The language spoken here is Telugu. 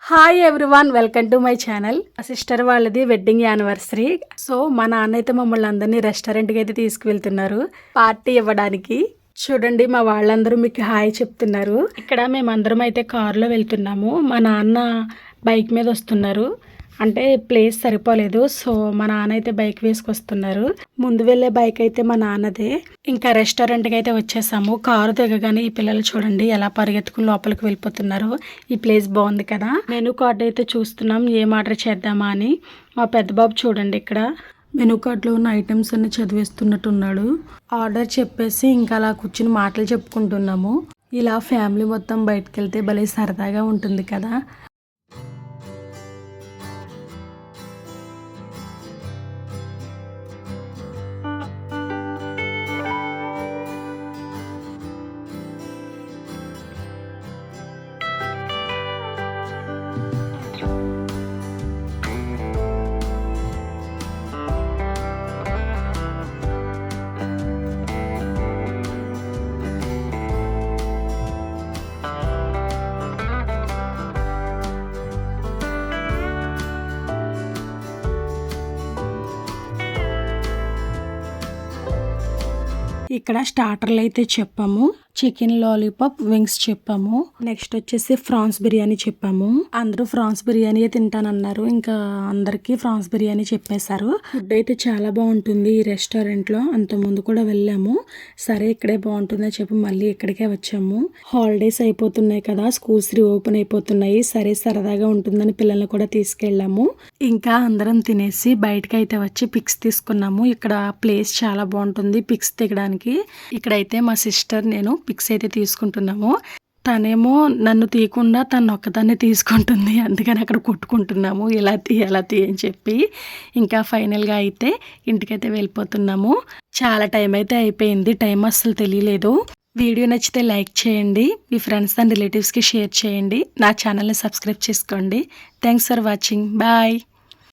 Hi everyone, welcome to my channel. మా సిస్టర్ వాళ్ళది వెడ్డింగ్ యానివర్సరీ. సో మా నాన్న అయితే మమ్మల్ని అందరినీ రెస్టారెంట్కి అయితే తీసుకువెళ్తున్నారు పార్టీ ఇవ్వడానికి. చూడండి, మా వాళ్ళందరూ మీకు హాయ్ చెప్తున్నారు. ఇక్కడ మేమందరం అయితే కారులో వెళ్తున్నాము. మా నాన్న బైక్ మీద వస్తున్నారు. అంటే ప్లేస్ సరిపోలేదు, సో మా నాన్న అయితే బైక్ వేసుకొస్తున్నారు. ముందు వెళ్ళే బైక్ అయితే మా నాన్నదే. ఇంకా రెస్టారెంట్కి అయితే వచ్చేసాము. కారు దిగగానే ఈ పిల్లలు చూడండి ఎలా పరిగెత్తుకుని లోపలికి వెళ్ళిపోతున్నారు. ఈ ప్లేస్ బాగుంది కదా. మెనూ కార్డ్ అయితే చూస్తున్నాం ఏం ఆర్డర్ చేద్దామా అని. మా పెద్ద బాబు చూడండి ఇక్కడ మెనూ కార్డ్లో ఉన్న ఐటమ్స్ అన్ని చదివేస్తున్నట్టున్నాడు. ఆర్డర్ చెప్పేసి ఇంకా అలా కూర్చుని మాటలు చెప్పుకుంటున్నాము. ఇలా ఫ్యామిలీ మొత్తం బయటకు వెళ్తే భలే సరదాగా ఉంటుంది కదా. ఇక్కడ స్టార్టర్లు అయితే చెప్పాము. చికెన్ లాలీపాప్, వింగ్స్ చెప్పాము. నెక్స్ట్ వచ్చేసి ఫ్రాన్స్ బిర్యానీ చెప్పాము. అందరూ ఫ్రాన్స్ బిర్యానీ తింటానన్నారు. ఇంకా అందరికి ఫ్రాన్స్ బిర్యానీ చెప్పేశారు. ఫుడ్ అయితే చాలా బాగుంటుంది ఈ రెస్టారెంట్ లో. అంత ముందు కూడా వెళ్ళాము. సరే ఇక్కడే బాగుంటుందని చెప్పి మళ్ళీ ఇక్కడికే వచ్చాము. హాలిడేస్ అయిపోతున్నాయి కదా, స్కూల్స్ ఓపెన్ అయిపోతున్నాయి. సరే సరదాగా ఉంటుందని పిల్లల్ని కూడా తీసుకెళ్ళాము. ఇంకా అందరం తినేసి బయటకు అయితే వచ్చి పిక్స్ తీసుకున్నాము. ఇక్కడ ప్లేస్ చాలా బాగుంటుంది పిక్స్ దిగడానికి. ఇక్కడైతే మా సిస్టర్ నేను పిక్స్ అయితే తీసుకుంటున్నాము. తనేమో నన్ను తీయకుండా తను ఒక్కదాన్ని తీసుకుంటుంది. అందుకని అక్కడ కొట్టుకుంటున్నాము ఇలా తీ అని చెప్పి. ఇంకా ఫైనల్గా అయితే ఇంటికైతే వెళ్ళిపోతున్నాము. చాలా టైం అయితే అయిపోయింది. టైం అస్సలు తెలియలేదు. వీడియో నచ్చితే లైక్ చేయండి, మీ ఫ్రెండ్స్ అండ్ రిలేటివ్స్కి షేర్ చేయండి, నా ఛానల్ని సబ్స్క్రైబ్ చేసుకోండి. Thanks for watching. బాయ్.